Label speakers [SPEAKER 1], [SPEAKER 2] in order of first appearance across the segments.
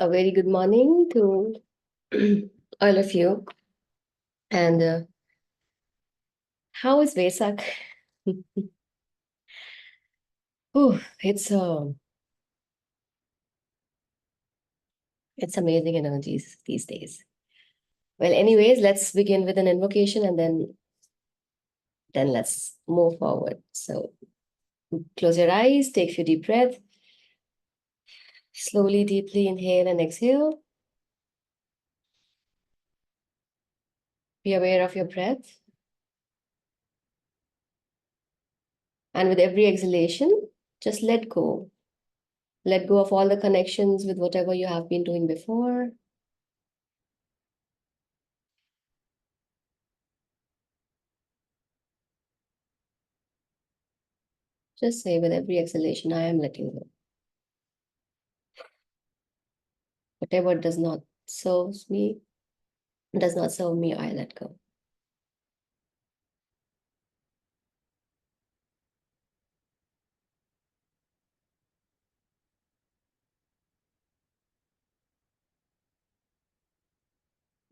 [SPEAKER 1] A very good morning to all of you. And how is Vesak? Oh, it's amazing energies these days. Well, anyways, let's begin with an invocation and then let's move forward. So close your eyes, take a few deep breaths, slowly, deeply inhale and exhale. Be aware of your breath. And with every exhalation, just let go. Let go of all the connections with whatever you have been doing before. Just say with every exhalation, I am letting go. Whatever does not serve me, I let go.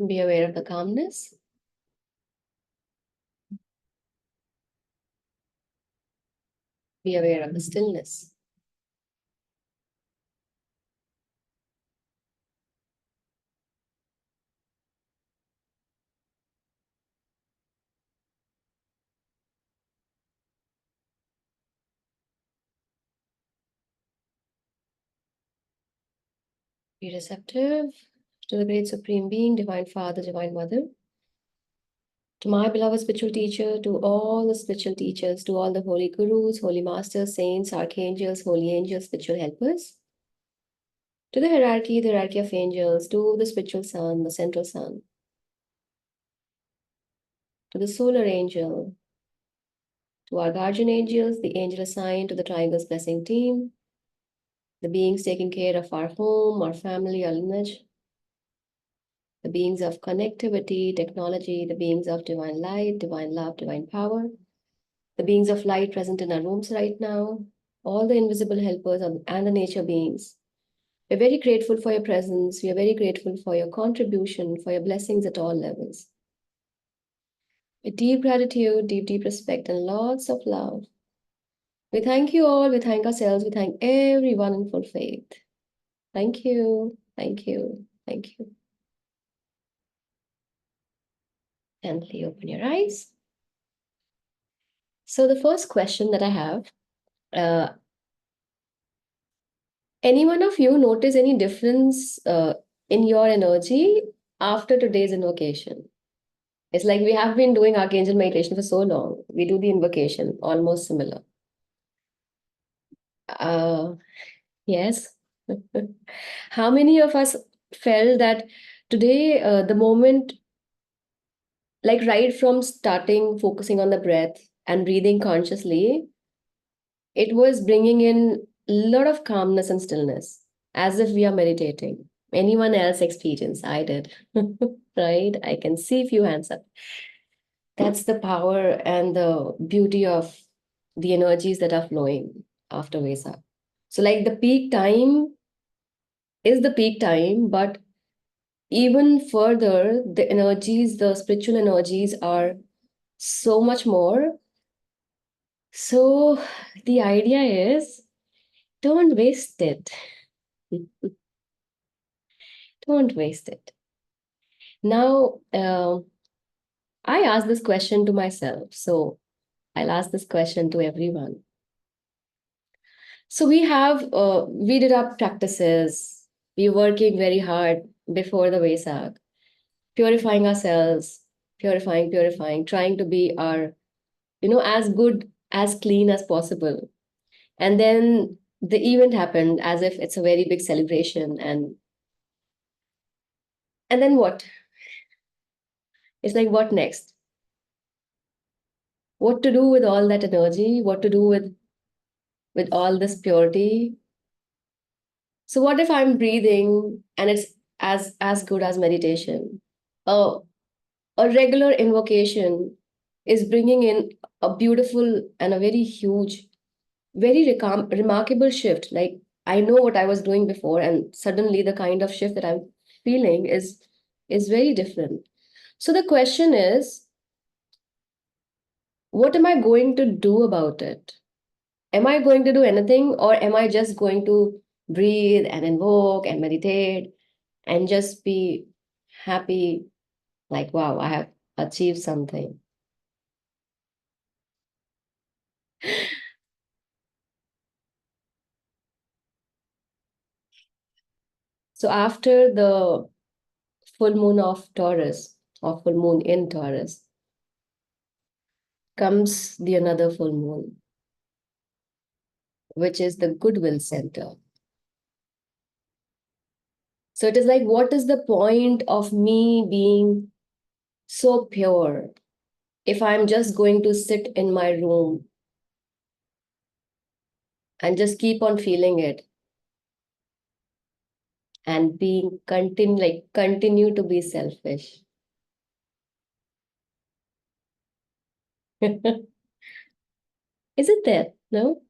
[SPEAKER 1] Be aware of the calmness. Be aware of the stillness. Be receptive to the great supreme being, divine father, divine mother, to my beloved spiritual teacher, to all the spiritual teachers, to all the holy gurus, holy masters, saints, archangels, holy angels, spiritual helpers, to the hierarchy of angels, to the spiritual sun, the central sun, to the solar angel, to our guardian angels, the angel assigned to the Triangles Blessing team, the beings taking care of our home, our family, our lineage, the beings of connectivity, technology, the beings of divine light, divine love, divine power, the beings of light present in our rooms right now, all the invisible helpers and the nature beings. We're very grateful for your presence. We are very grateful for your contribution, for your blessings at all levels. With deep gratitude, deep respect, and lots of love. We thank you all. We thank ourselves. We thank everyone in full faith. Thank you. Thank you. Thank you. Gently open your eyes. So the first question that I have, any one of you notice any difference in your energy after today's invocation? It's like we have been doing Archangel meditation for so long. We do the invocation, almost similar. Uh, yes. How many of us felt that today, the moment, like right from starting focusing on the breath and breathing consciously, it was bringing in a lot of calmness and stillness, as if we are meditating. Anyone else experience? I did. Right? I can see a few hands up. That's the power and the beauty of the energies that are flowing after Vesak. So, like the peak time is the peak time, but even further, the energies, the spiritual energies are so much more. So, the idea is don't waste it. Don't waste it. Now, I asked this question to myself, so I'll ask this question to everyone. So we did our practices. We're working very hard before the Vesak, purifying ourselves, purifying, trying to be as good, as clean as possible. And then the event happened as if it's a very big celebration. And then what? It's like, what next? What to do with all that energy? What to do with all this purity? So what if I'm breathing and it's as good as meditation? A a regular invocation is bringing in a beautiful and a very huge, very remarkable shift. Like I know what I was doing before, and suddenly the kind of shift that I'm feeling is very different. So the question is, what am I going to do about it? Am I going to do anything, or am I just going to breathe and invoke and meditate and just be happy, like, wow, I have achieved something? So after the full moon of Taurus, or full moon in Taurus, comes the another full moon, which is the goodwill center. So it is like, what is the point of me being so pure if I'm just going to sit in my room and just keep on feeling it and being continue to be selfish? Is it there? No?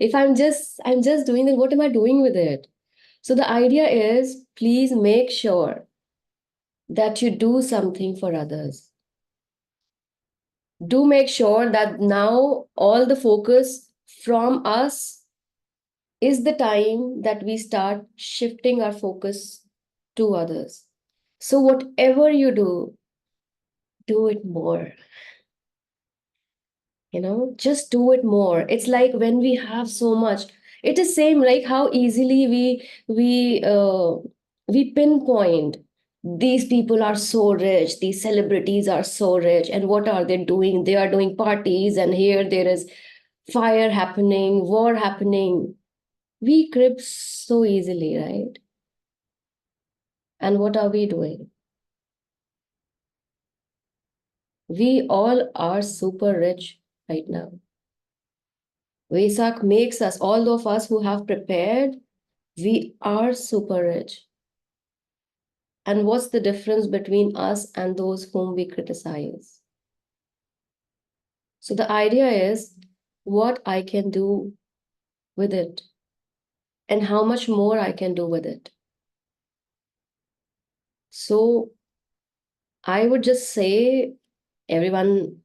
[SPEAKER 1] If I'm just doing it, what am I doing with it? So the idea is, please make sure that you do something for others. Do make sure that now all the focus from us is the time that we start shifting our focus to others. So whatever you do it more. Just do it more. It's like when we have so much, it is same like how easily we pinpoint, these people are so rich, these celebrities are so rich, and what are they doing? They are doing parties, and here there is fire happening, war happening. We crib so easily, right? And what are we doing? We all are super rich right now. Vesak makes us, all of us who have prepared, we are super rich. And what's the difference between us and those whom we criticize? So the idea is what I can do with it and how much more I can do with it. So I would just say, everyone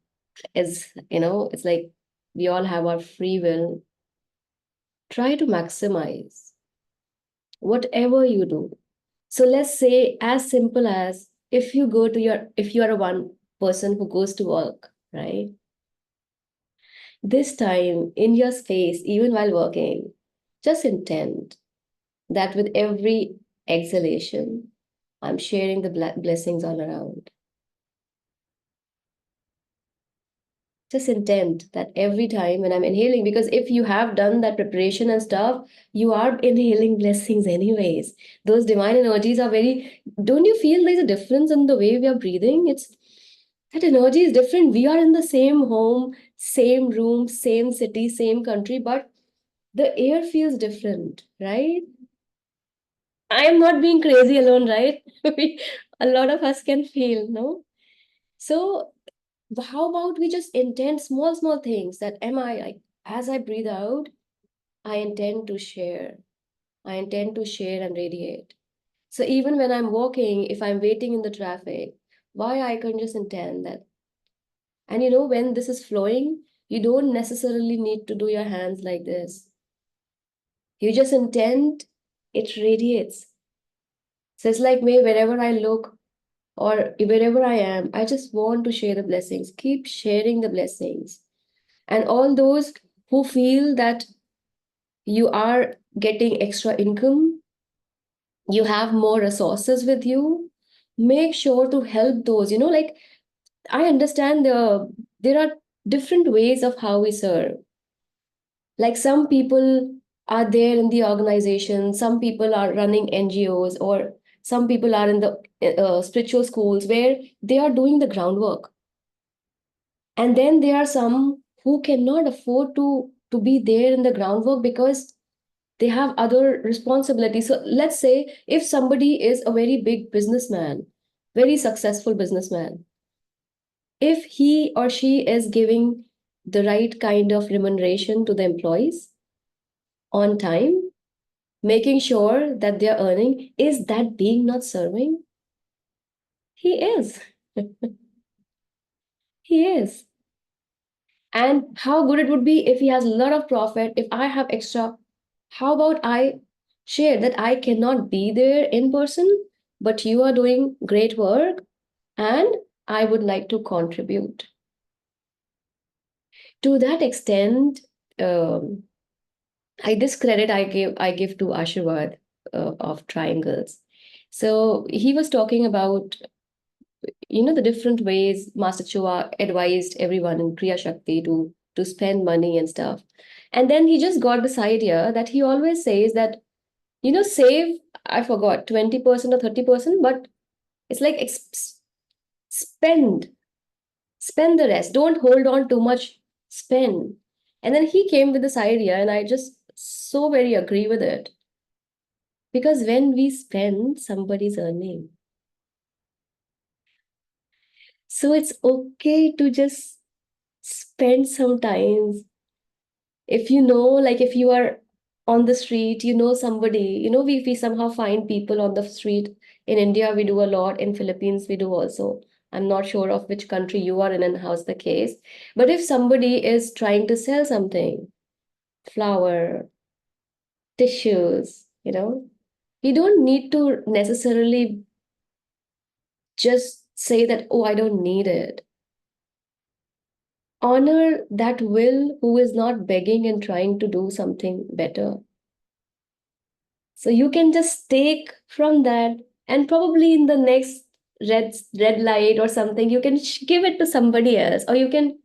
[SPEAKER 1] is, it's like we all have our free will. Try to maximize whatever you do. So let's say, as simple as, if you are a one person who goes to work, right? This time in your space, even while working, just intend that with every exhalation, I'm sharing the blessings all around. Just intend that every time when I'm inhaling, because if you have done that preparation and stuff, you are inhaling blessings anyways. Those divine energies are very, don't you feel there's a difference in the way we are breathing? It's that energy is different. We are in the same home, same room, same city, same country, but the air feels different, right? I am not being crazy alone, right? A lot of us can feel, no? So how about we just intend small, small things, that am I like, as I breathe out, I intend to share. I intend to share and radiate. So even when I'm walking, if I'm waiting in the traffic, why I can just intend that. And when this is flowing, you don't necessarily need to do your hands like this. You just intend, it radiates. So it's like me, wherever I look or wherever I am, I just want to share the blessings. Keep sharing the blessings. And all those who feel that you are getting extra income, you have more resources with you, make sure to help those. Like, I understand there are different ways of how we serve. Like, some people are there in the organization, some people are running NGOs, or some people are in the spiritual schools where they are doing the groundwork. And then there are some who cannot afford to be there in the groundwork because they have other responsibilities. So let's say if somebody is a very big businessman, very successful businessman, if he or she is giving the right kind of remuneration to the employees on time, making sure that they're earning. Is that being not serving? He is. He is. And how good it would be if he has a lot of profit, if I have extra. How about I share that I cannot be there in person, but you are doing great work and I would like to contribute. To that extent, um, this credit I give to Ashirwad of Triangles. So he was talking about the different ways Master Chua advised everyone in Kriya Shakti to spend money and stuff. And then he just got this idea that he always says that, save, I forgot, 20% or 30%, but it's like spend, spend the rest. Don't hold on too much, spend. And then he came with this idea, and I just so very agree with it. Because when we spend, somebody's earning. So it's okay to just spend sometimes. If like if you are on the street, somebody, we somehow find people on the street. In India, we do a lot. In Philippines, we do also. I'm not sure of which country you are in and how's the case. But if somebody is trying to sell something, flour, tissues, you don't need to necessarily just say that, oh, I don't need it. Honor that will who is not begging and trying to do something better. So you can just take from that, and probably in the next red light or something, you can give it to somebody else, or you can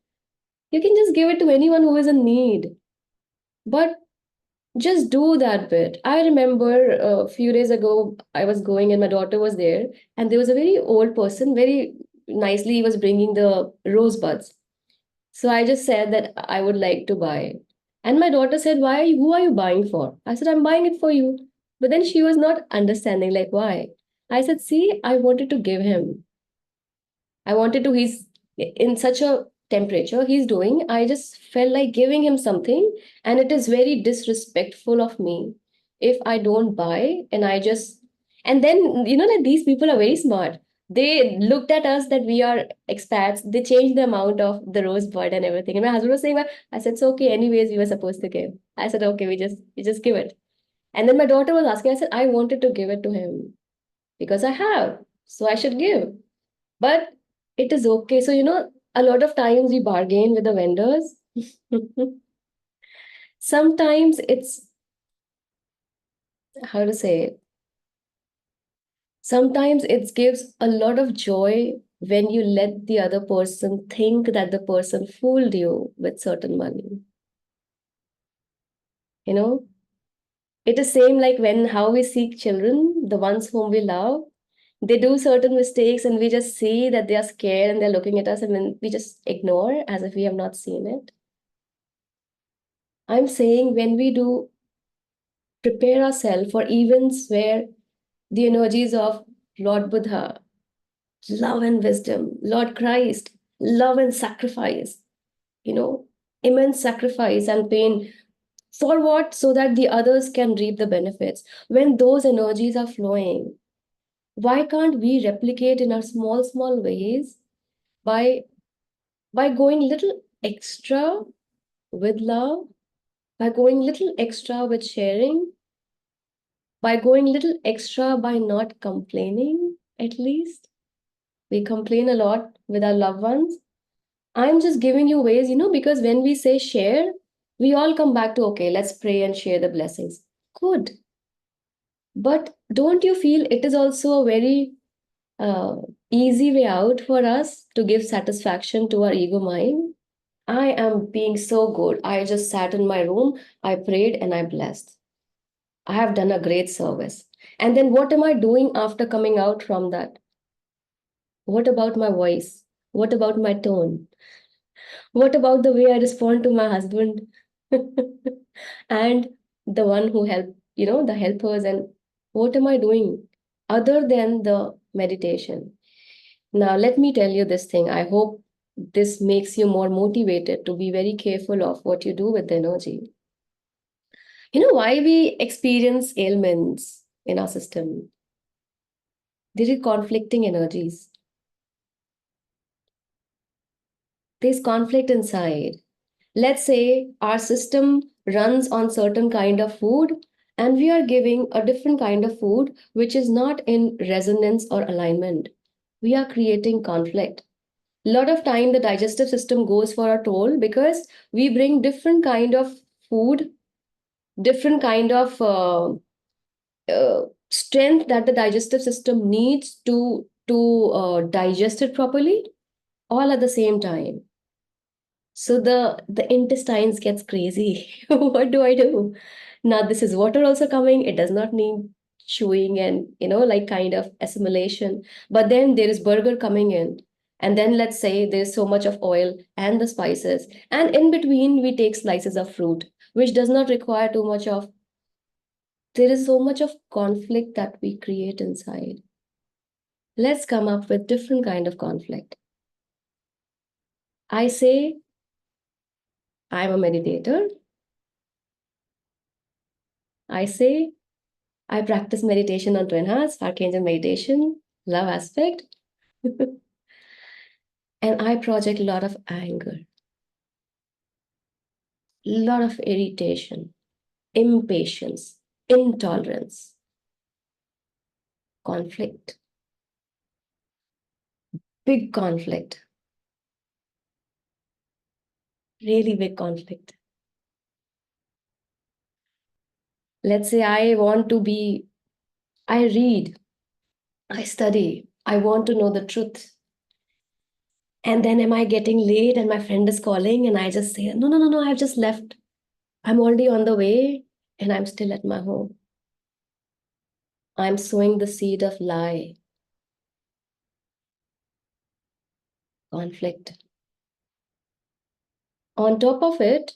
[SPEAKER 1] just give it to anyone who is in need. But just do that bit. I remember a few days ago, I was going and my daughter was there, and there was a very old person, very nicely, he was bringing the rosebuds. So I just said that I would like to buy. And my daughter said, why? Who are you buying for? I said, I'm buying it for you. But then she was not understanding, like, why? I said, see, I wanted to give him. I wanted to, he's in such a temperature he's doing. I just felt like giving him something. And it is very disrespectful of me if I don't buy and I just, and then, that these people are very smart. They looked at us that we are expats. They changed the amount of the rosebud and everything. And my husband was saying, well, I said, it's okay. Anyways, we were supposed to give. I said, okay, we just give it. And then my daughter was asking, I said, I wanted to give it to him because I have. So I should give. But it is okay. So, a lot of times we bargain with the vendors. Sometimes it's, how to say it? Sometimes it gives a lot of joy when you let the other person think that the person fooled you with certain money. You know, it is same like when how we seek children, the ones whom we love, they do certain mistakes and we just see that they are scared and they're looking at us and then we just ignore as if we have not seen it. I'm saying when we do prepare ourselves for events where the energies of Lord Buddha, love and wisdom, Lord Christ, love and sacrifice, you know, immense sacrifice and pain. For what? So that the others can reap the benefits. When those energies are flowing, why can't we replicate in our small, small ways by going little extra with love, by going little extra with sharing, by going little extra by not complaining, at least? We complain a lot with our loved ones. I'm just giving you ways, because when we say share, we all come back to, okay, let's pray and share the blessings. Good. But don't you feel it is also a very uh, easy way out for us to give satisfaction to our ego mind? I am being so good. I just sat in my room, I prayed, and I blessed. I have done a great service. And then what am I doing after coming out from that? What about my voice? What about my tone? What about the way I respond to my husband? And the one who helped, the helpers, and what am I doing other than the meditation? Now, let me tell you this thing. I hope this makes you more motivated to be very careful of what you do with the energy. You know why we experience ailments in our system? There are conflicting energies. There's conflict inside. Let's say our system runs on certain kind of food and we are giving a different kind of food which is not in resonance or alignment. We are creating conflict. A lot of time the digestive system goes for a toll because we bring different kind of food, different kind of strength that the digestive system needs to digest it properly, all at the same time. So the intestines gets crazy. What do I do? Now this is water also coming. It does not need chewing and like kind of assimilation. But then there is burger coming in. And then let's say there's so much of oil and the spices. And in between we take slices of fruit, which does not require too much of. There is so much of conflict that we create inside. Let's come up with different kind of conflict. I say I'm a meditator. I say I practice meditation on to enhance Archangel meditation, love aspect, and I project a lot of anger, a lot of irritation, impatience, intolerance, conflict, big conflict, really big conflict. Let's say I read, I study, I want to know the truth. And then am I getting late and my friend is calling and I just say, no, no, no, no, I've just left. I'm already on the way and I'm still at my home. I'm sowing the seed of lie, conflict. On top of it,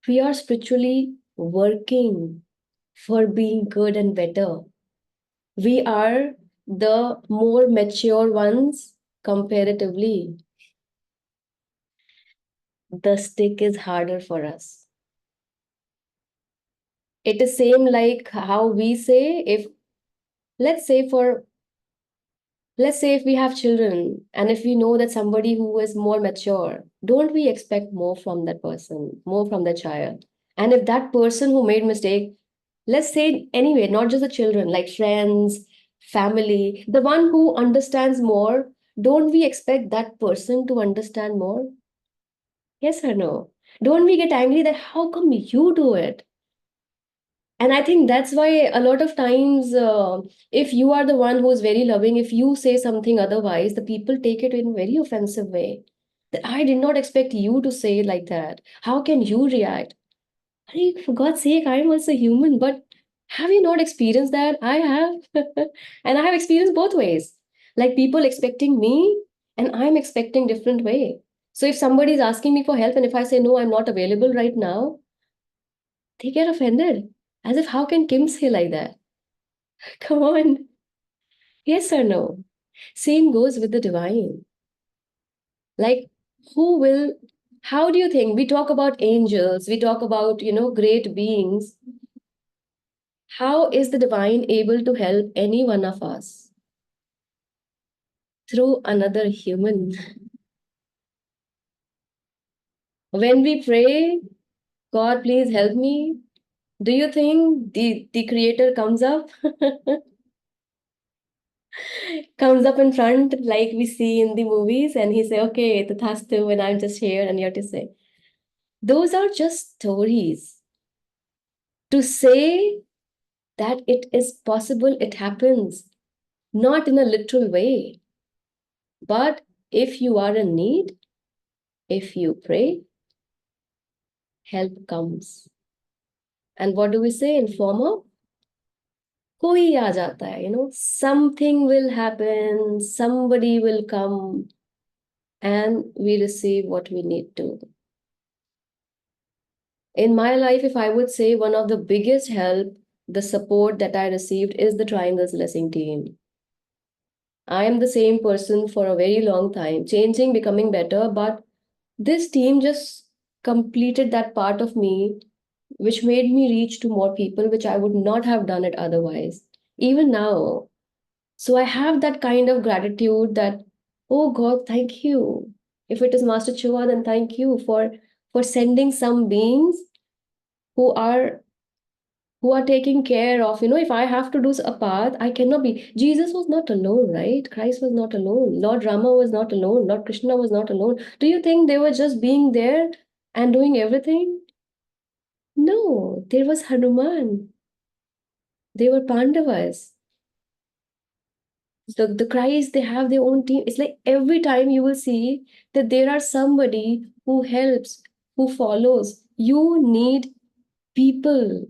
[SPEAKER 1] we are spiritually working for being good and better. We are the more mature ones comparatively. The stick is harder for us. It is same like how we say let's say for let's say if we have children and if we know that somebody who is more mature, don't we expect more from that person, more from the child? And if that person who made mistake, let's say anyway, not just the children, like friends, family, the one who understands more, don't we expect that person to understand more? Yes or no? Don't we get angry that how come you do it? And I think that's why a lot of times, if you are the one who is very loving, if you say something otherwise, the people take it in a very offensive way. That I did not expect you to say it like that. How can you react? Hey, for God's sake, I'm also human, but have you not experienced that? I have. And I have experienced both ways. Like people expecting me, and I'm expecting different way. So if somebody is asking me for help, and if I say no, I'm not available right now, they get offended. As if, how can Kim say like that? Come on. Yes or no? Same goes with the divine. Like, who will, how do you think? We talk about angels, we talk about, great beings. How is the divine able to help any one of us? Through another human. When we pray, God, please help me, do you think the creator comes up? Comes up in front like we see in the movies and he say, okay, tathastu, and I'm just here and you have to say. Those are just stories. To say that it is possible, it happens, not in a literal way. But if you are in need, if you pray, help comes. And what do we say in form of? Koi aa jata hai, something will happen, somebody will come, and we receive what we need to. In my life, if I would say one of the biggest help, the support that I received is the Triangles Blessing team. I am the same person for a very long time, changing, becoming better, but this team just completed that part of me which made me reach to more people, which I would not have done it otherwise, even now. So I have that kind of gratitude that, oh God, thank you. If it is Master Chua, then thank you for sending some beings who are who are taking care of, if I have to do a path, I cannot be. Jesus was not alone, right? Christ was not alone. Lord Rama was not alone. Lord Krishna was not alone. Do you think they were just being there and doing everything? No, there was Hanuman. They were Pandavas. The Christ, they have their own team. It's like every time you will see that there are somebody who helps, who follows. You need people.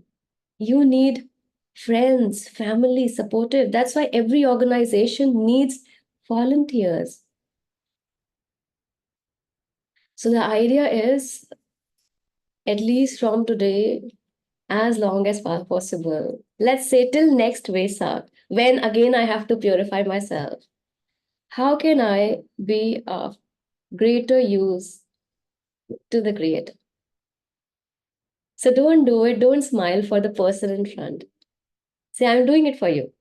[SPEAKER 1] You need friends, family, supportive. That's why every organization needs volunteers. So the idea is, at least from today, as long as possible, let's say till next Vesak, when again I have to purify myself, how can I be of greater use to the Creator? So don't do it, don't smile for the person in front. Say, I'm doing it for you.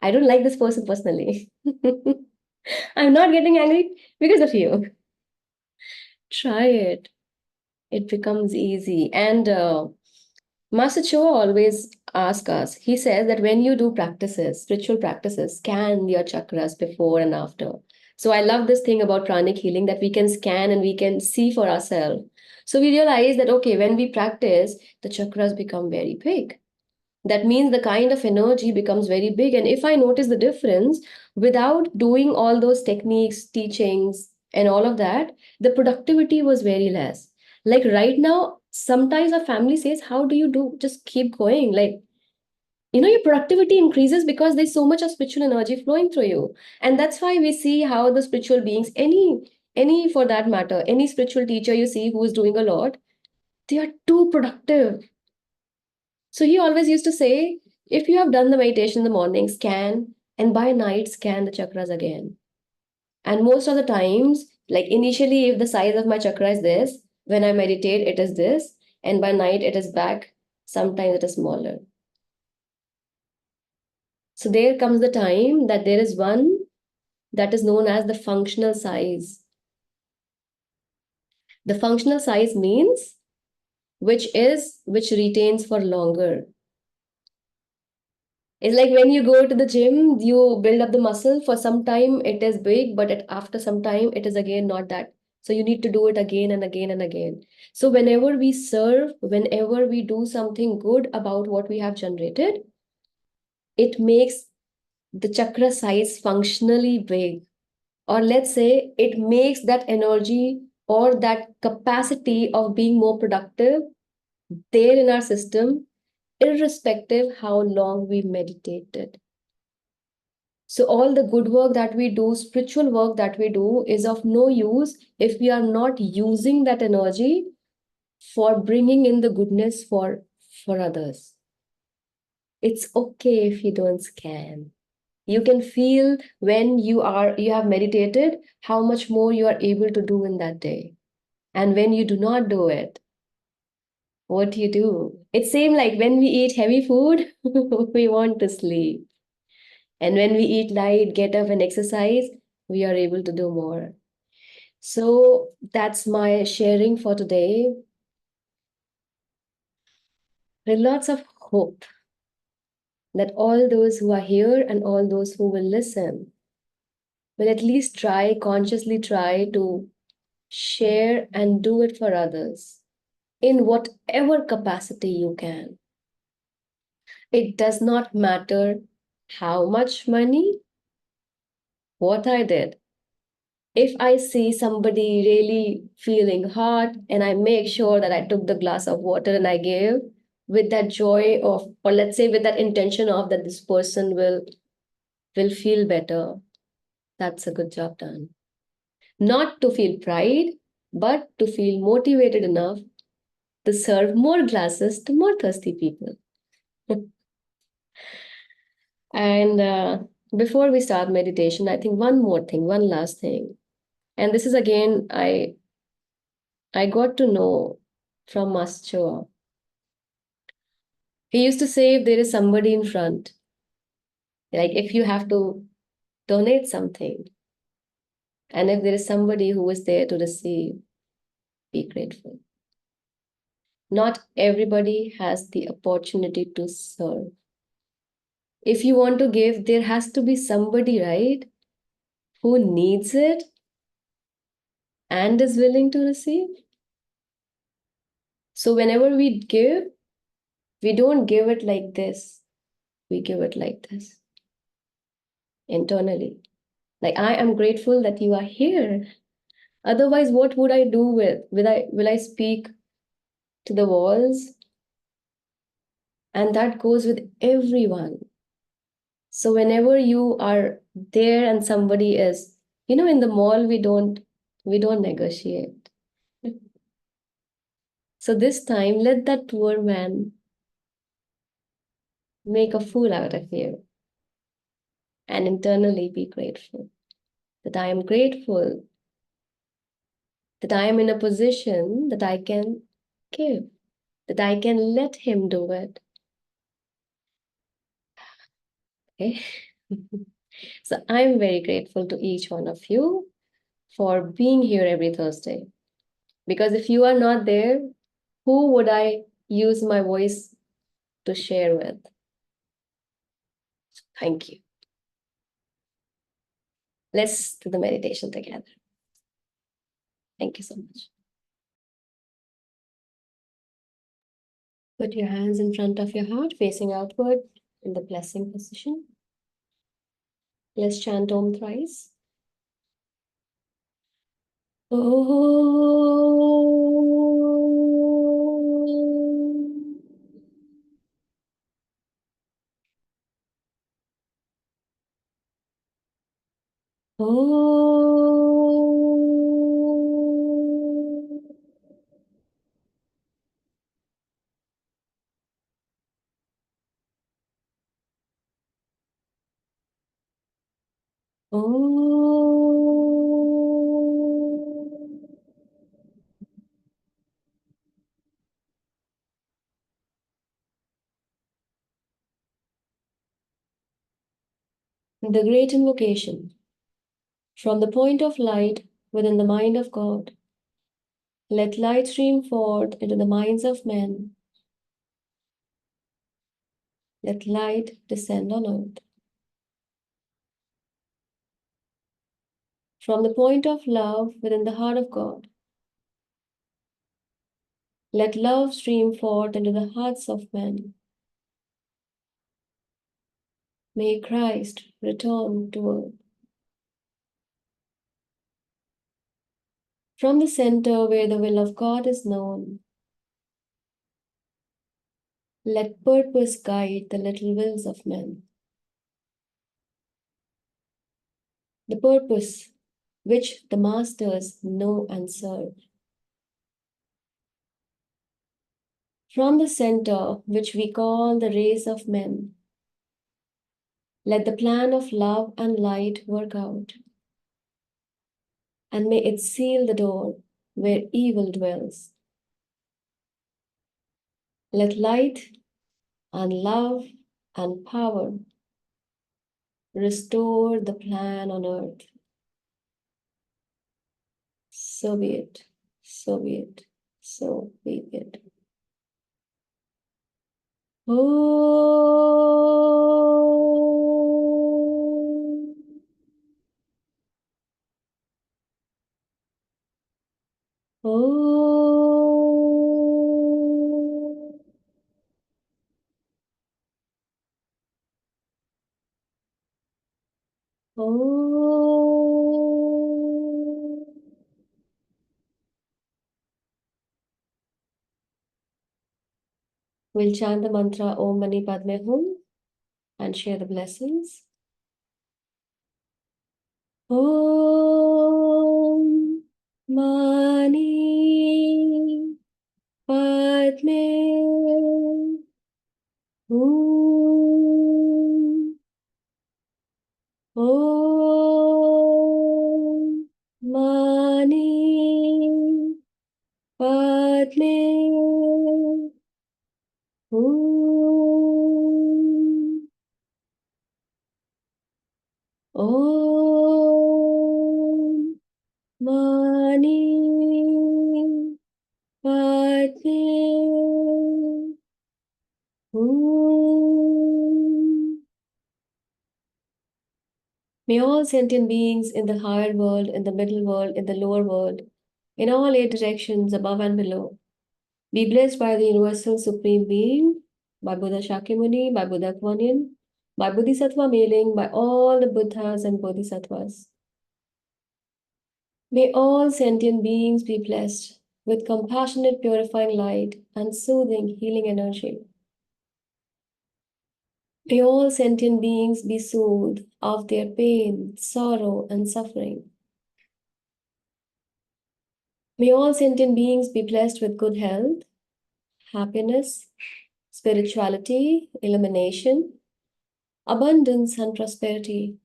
[SPEAKER 1] I don't like this person personally. I'm not getting angry because of you. Try it. It becomes easy. And Master Choa always asks us, he says that when you do practices, spiritual practices, scan your chakras before and after. So I love this thing about pranic healing that we can scan and we can see for ourselves. So we realize that, okay, when we practice, the chakras become very big. That means the kind of energy becomes very big. And if I notice the difference without doing all those techniques, teachings, and all of that, the productivity was very less. Like right now, sometimes our family says, how do you do? Just keep going. Like, your productivity increases because there's so much of spiritual energy flowing through you. And that's why we see how the spiritual beings, any for that matter, any spiritual teacher you see who is doing a lot, they are too productive. So he always used to say, if you have done the meditation in the morning, scan, and by night, scan the chakras again. And most of the times, like initially, if the size of my chakra is this, when I meditate, it is this, and by night, it is back. Sometimes it is smaller. So there comes the time that there is one that is known as the functional size. The functional size means which retains for longer. It's like when you go to the gym, you build up the muscle. For some time, it is big, but after some time, it is again not that. So you need to do it again and again and again. So whenever we serve, whenever we do something good about what we have generated, it makes the chakra size functionally big. Or let's say it makes that energy or that capacity of being more productive there in our system, irrespective how long we meditated. So all the good work that we do, spiritual work that we do is of no use if we are not using that energy for bringing in the goodness for others. It's okay if you don't scan. You can feel when you have meditated how much more you are able to do in that day. And when you do not do it, what do you do? It's same like when we eat heavy food, we want to sleep. And when we eat light, get up and exercise, we are able to do more. So that's my sharing for today. With lots of hope that all those who are here and all those who will listen will at least consciously try to share and do it for others in whatever capacity you can. It does not matter how much money, what I did. If I see somebody really feeling hot and I make sure that I took the glass of water and I gave with that joy of, or let's say with that intention of that this person will feel better, that's a good job done. Not to feel pride, but to feel motivated enough to serve more glasses to more thirsty people. And before we start meditation, I think one more thing, one last thing. And this is again, I got to know from Master. He used to say if there is somebody in front, like if you have to donate something, and if there is somebody who is there to receive, be grateful. Not everybody has the opportunity to serve. If you want to give, there has to be somebody, right, who needs it and is willing to receive. So whenever we give, we don't give it like this. We give it like this internally. Like, I am grateful that you are here. Otherwise, what would I do with? Will I speak to the walls? And that goes with everyone. So whenever you are there and somebody is, in the mall, we don't negotiate. So this time, let that poor man make a fool out of you and internally be grateful that I am grateful that I am in a position that I can give, that I can let him do it. Okay. So I'm very grateful to each one of you for being here every Thursday. Because if you are not there, who would I use my voice to share with? Thank you. Let's do the meditation together. Thank you so much. Put your hands in front of your heart, facing outward in the blessing position. Let's chant Om thrice. Om. Om. Om. The great invocation. From the point of light within the mind of God, let light stream forth into the minds of men. Let light descend on earth. From the point of love within the heart of God, let love stream forth into the hearts of men. May Christ return to earth. From the center where the will of God is known, let purpose guide the little wills of men. The purpose which the masters know and serve. From the center which we call the race of men, let the plan of love and light work out, and may it seal the door where evil dwells. Let light and love and power restore the plan on earth. So be it, so be it, so be it. Om. Om. Om. We'll chant the mantra Om Mani Padme Hum and share the blessings. Om Mani Padme Hum. Om Mani Padme Hum. Om Mani Padme Hum. May all sentient beings in the higher world, in the middle world, in the lower world, in all eight directions, above and below, be blessed by the Universal Supreme Being, by Buddha Shakyamuni, by Buddha Kuan Yin, by Bodhisattva Meling, by all the Buddhas and Bodhisattvas. May all sentient beings be blessed with compassionate, purifying light and soothing, healing energy. May all sentient beings be soothed of their pain, sorrow, and suffering. May all sentient beings be blessed with good health, happiness, spirituality, illumination, abundance, and prosperity.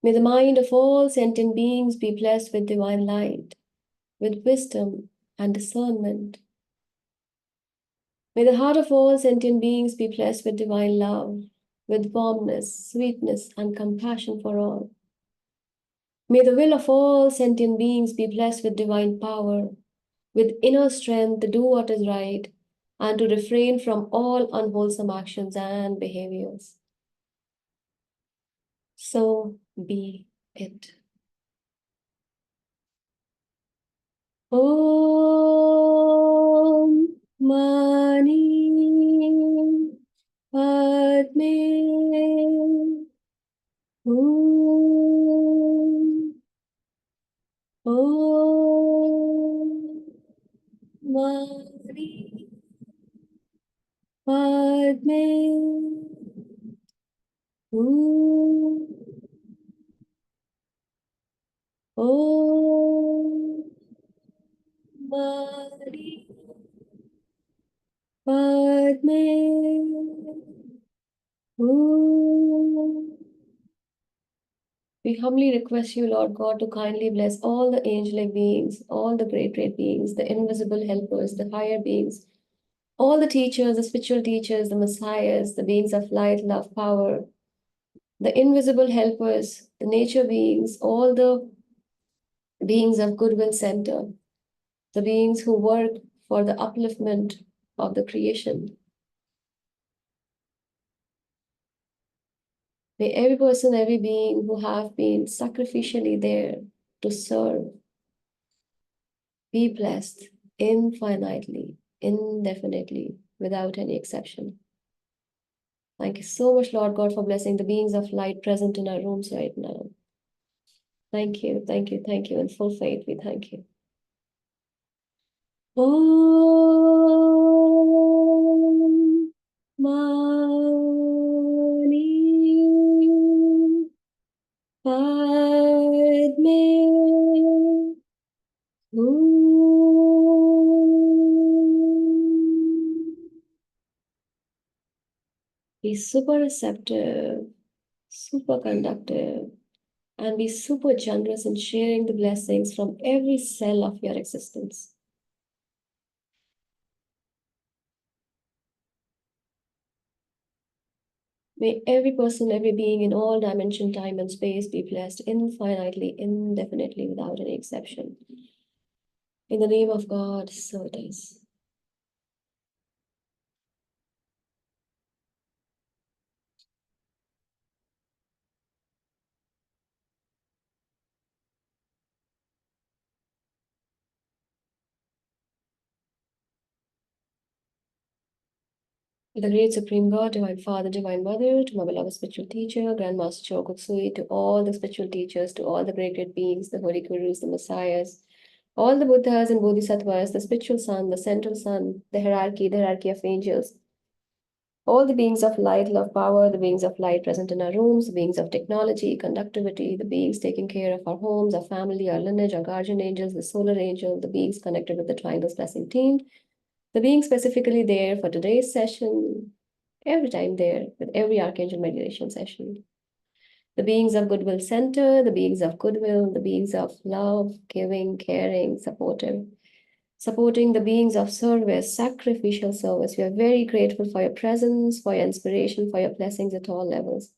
[SPEAKER 1] May the mind of all sentient beings be blessed with divine light, with wisdom and discernment. May the heart of all sentient beings be blessed with divine love, with warmness, sweetness, and compassion for all. May the will of all sentient beings be blessed with divine power, with inner strength to do what is right and to refrain from all unwholesome actions and behaviors. So be it. Om Mani Padme Hum. Om Mani Padme Hum. Om Mani Padme Hum. We humbly request you, Lord God, to kindly bless all the angelic beings, all the great, great beings, the invisible helpers, the higher beings, all the teachers, the spiritual teachers, the messiahs, the beings of light, love, power, the invisible helpers, the nature beings, all the beings of goodwill center, the beings who work for the upliftment of the creation. May every person, every being who have been sacrificially there to serve be blessed infinitely, indefinitely, without any exception. Thank you so much, Lord God, for blessing the beings of light present in our rooms right now. Thank you, thank you, thank you. In full faith, we thank you. Om Mani Padme Hum. Be super receptive, super conductive, and be super generous in sharing the blessings from every cell of your existence. May every person, every being in all dimension, time, and space be blessed infinitely, indefinitely, without any exception. In the name of God, so it is. To the great Supreme God, Divine Father, Divine Mother, to my beloved spiritual teacher, Grandmaster Chokutsui, to all the spiritual teachers, to all the great, great beings, the Holy Gurus, the Messiahs, all the Buddhas and Bodhisattvas, the spiritual sun, the central sun, the hierarchy of angels, all the beings of light, love, power, the beings of light present in our rooms, the beings of technology, conductivity, the beings taking care of our homes, our family, our lineage, our guardian angels, the solar angel, the beings connected with the Triangles Blessing team, the beings specifically there for today's session, every time there with every Archangel meditation session. The beings of Goodwill Center, the beings of goodwill, the beings of love, giving, caring, supportive, supporting the beings of service, sacrificial service. We are very grateful for your presence, for your inspiration, for your blessings at all levels.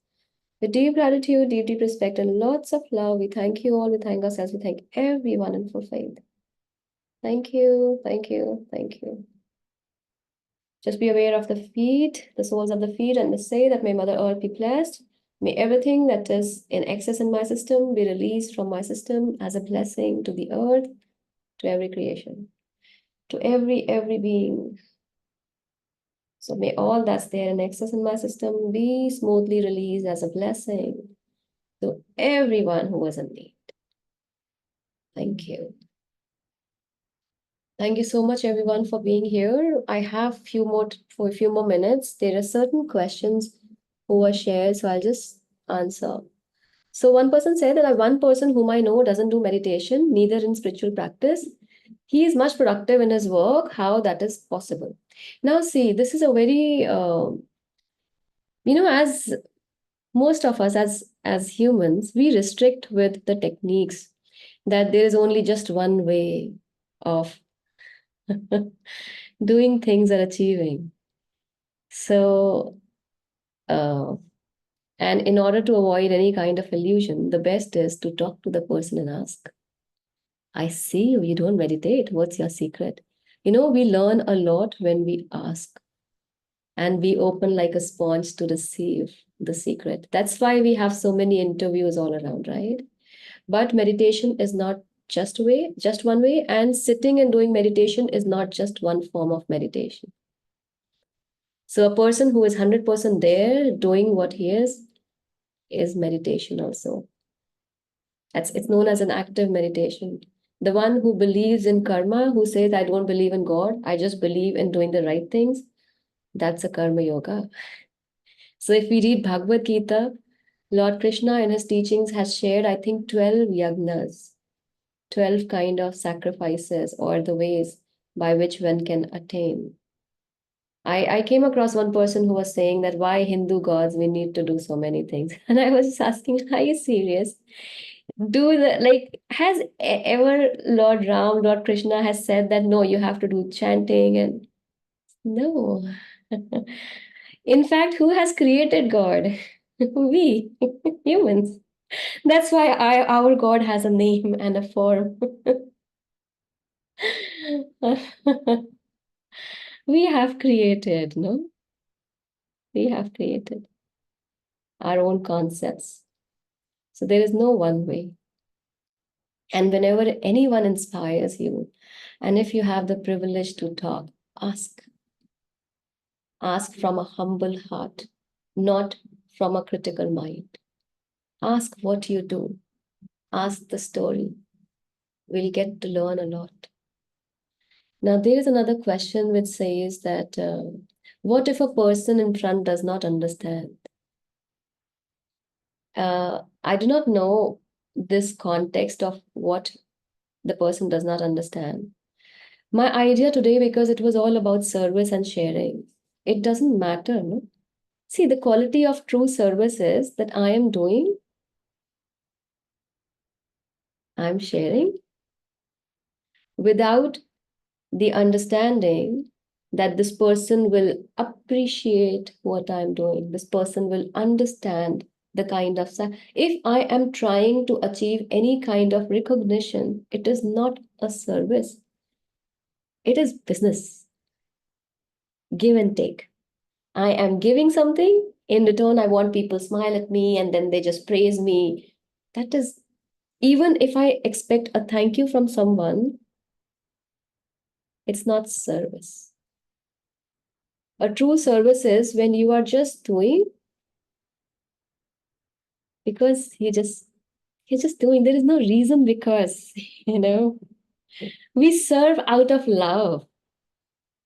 [SPEAKER 1] With deep gratitude, deep, deep respect, and lots of love, we thank you all. We thank ourselves. We thank everyone in full faith. Thank you, thank you, thank you. Just be aware of the feet, the soles of the feet, and say that may Mother Earth be blessed. May everything that is in excess in my system be released from my system as a blessing to the earth, to every creation, to every being. So may all that's there in excess in my system be smoothly released as a blessing to everyone who is in need. Thank you. Thank you so much, everyone, for being here. I have for a few more minutes. There are certain questions who were shared, so I'll just answer. So one person said that one person whom I know doesn't do meditation, neither in spiritual practice. He is much productive in his work. How that is possible? Now, see, this is a very, as most of us as humans, we restrict with the techniques that there is only just one way of doing things or achieving. So, and in order to avoid any kind of illusion, the best is to talk to the person and ask, I see you, you don't meditate. What's your secret? We learn a lot when we ask and we open like a sponge to receive the secret. That's why we have so many interviews all around, right? But meditation is not just one way, and sitting and doing meditation is not just one form of meditation. So a person who is 100% there doing what he is meditation also. It's known as an active meditation. The one who believes in karma, who says, I don't believe in God, I just believe in doing the right things, that's a karma yoga. So if we read Bhagavad Gita, Lord Krishna in his teachings has shared, I think, 12 yagnas, 12 kind of sacrifices or the ways by which one can attain. I came across one person who was saying that why Hindu gods, we need to do so many things. And I was just asking, are you serious? Has ever Lord Ram, Lord Krishna has said that no, you have to do chanting and no. In fact, who has created God? We, humans. That's why our God has a name and a form. We have created, no? We have created our own concepts. So there is no one way. And whenever anyone inspires you, and if you have the privilege to talk, ask. Ask from a humble heart, not from a critical mind. Ask what you do. Ask the story. We'll get to learn a lot. Now, there is another question which says that what if a person in front does not understand? I do not know this context of what the person does not understand. My idea today, because it was all about service and sharing, it doesn't matter, no? See, the quality of true service is that I am doing, I'm sharing without the understanding that this person will appreciate what I'm doing. This person will understand the kind of, if I am trying to achieve any kind of recognition, it is not a service. It is business, give and take. I am giving something. In return, I want people smile at me and then they just praise me. That is, even if I expect a thank you from someone, it's not service. A true service is when you are just doing because you're just doing. There is no reason because, we serve out of love.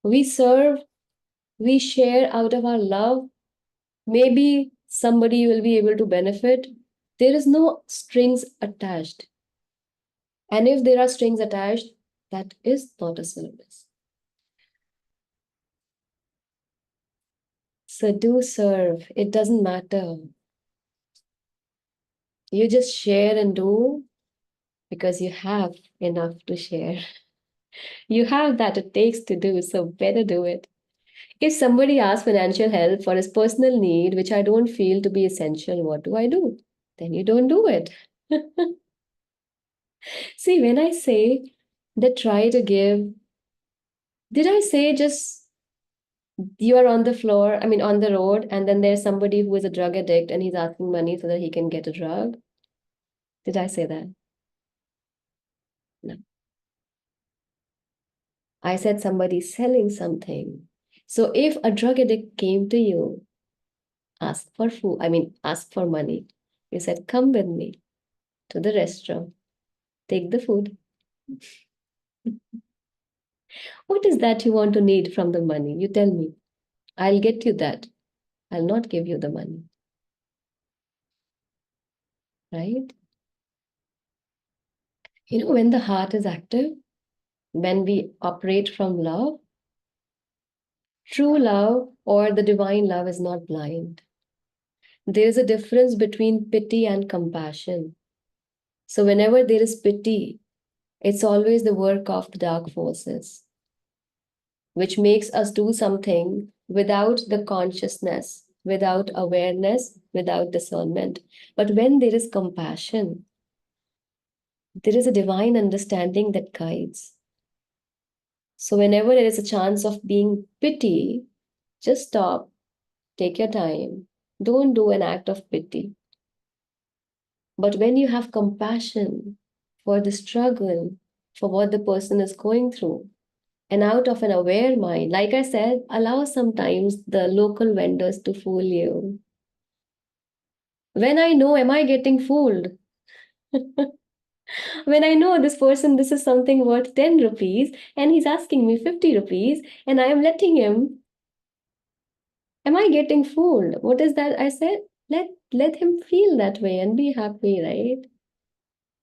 [SPEAKER 1] We serve, we share out of our love. Maybe somebody will be able to benefit. There is no strings attached. And if there are strings attached, that is not a service. So do serve. It doesn't matter. You just share and do because you have enough to share. You have that it takes to do, so better do it. If somebody asks financial help for his personal need, which I don't feel to be essential, what do I do? Then you don't do it. See, when I say that try to give, did I say just you are on the floor, I mean, on the road, and then there's somebody who is a drug addict and he's asking money so that he can get a drug? Did I say that? No. I said somebody's selling something. So if a drug addict came to you, ask for food, I mean, ask for money, you said, come with me to the restaurant, take the food. What is that you want to need from the money? You tell me. I'll get you that. I'll not give you the money, right? When the heart is active, when we operate from love, true love or the divine love is not blind. There is a difference between pity and compassion. So, whenever there is pity, it's always the work of the dark forces, which makes us do something without the consciousness, without awareness, without discernment. But when there is compassion, there is a divine understanding that guides. So, whenever there is a chance of being pity, just stop, take your time. Don't do an act of pity. But when you have compassion for the struggle, for what the person is going through, and out of an aware mind, like I said, allow sometimes the local vendors to fool you. When I know, am I getting fooled? When I know this person, this is something worth 10 rupees, and he's asking me 50 rupees, and I am letting him, am I getting fooled? What is that I said? Let him feel that way and be happy, right?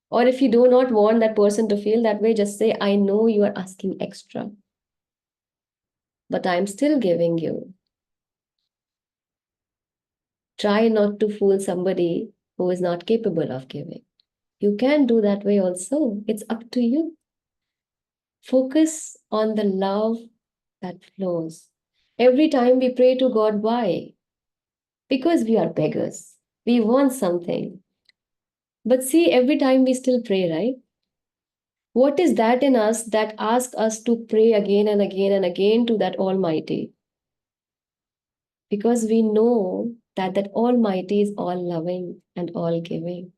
[SPEAKER 1] Or if you do not want that person to feel that way, just say, I know you are asking extra, but I'm still giving you. Try not to fool somebody who is not capable of giving. You can do that way also. It's up to you. Focus on the love that flows. Every time we pray to God, why? Because we are beggars. We want something. But see, every time we still pray, right? What is that in us that asks us to pray again and again and again to that Almighty? Because we know that that Almighty is all loving and all giving.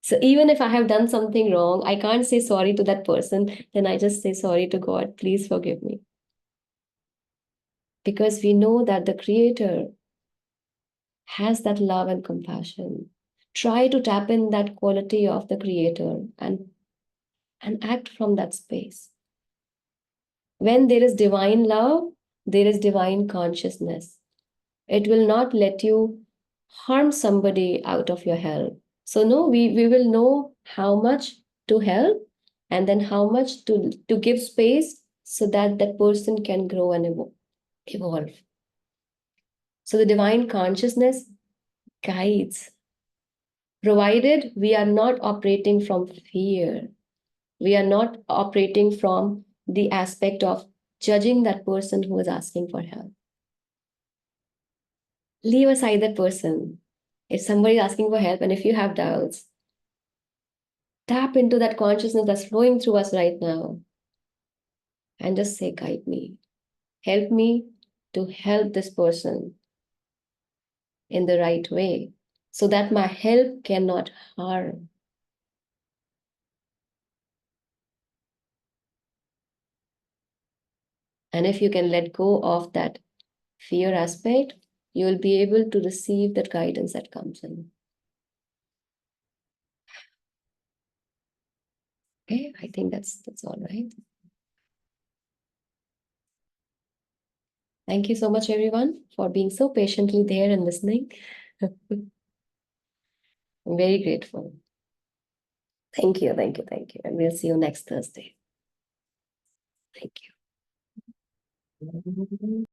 [SPEAKER 1] So even if I have done something wrong, I can't say sorry to that person, then I just say sorry to God, please forgive me. Because we know that the Creator has that love and compassion. Try to tap in that quality of the Creator and act from that space. When there is divine love, there is divine consciousness. It will not let you harm somebody out of your help. So no, we will know how much to help and then how much to give space so that that person can grow and evolve. So the divine consciousness guides, provided we are not operating from fear. We are not operating from the aspect of judging that person who is asking for help. Leave aside that person. If somebody is asking for help and if you have doubts, tap into that consciousness that's flowing through us right now and just say, guide me. Help me to help this person in the right way so that my help cannot harm. And if you can let go of that fear aspect, you will be able to receive that guidance that comes in. Okay, I think that's all right. Thank you so much, everyone, for being so patiently there and listening. I'm very grateful. Thank you, thank you, thank you. And we'll see you next Thursday. Thank you.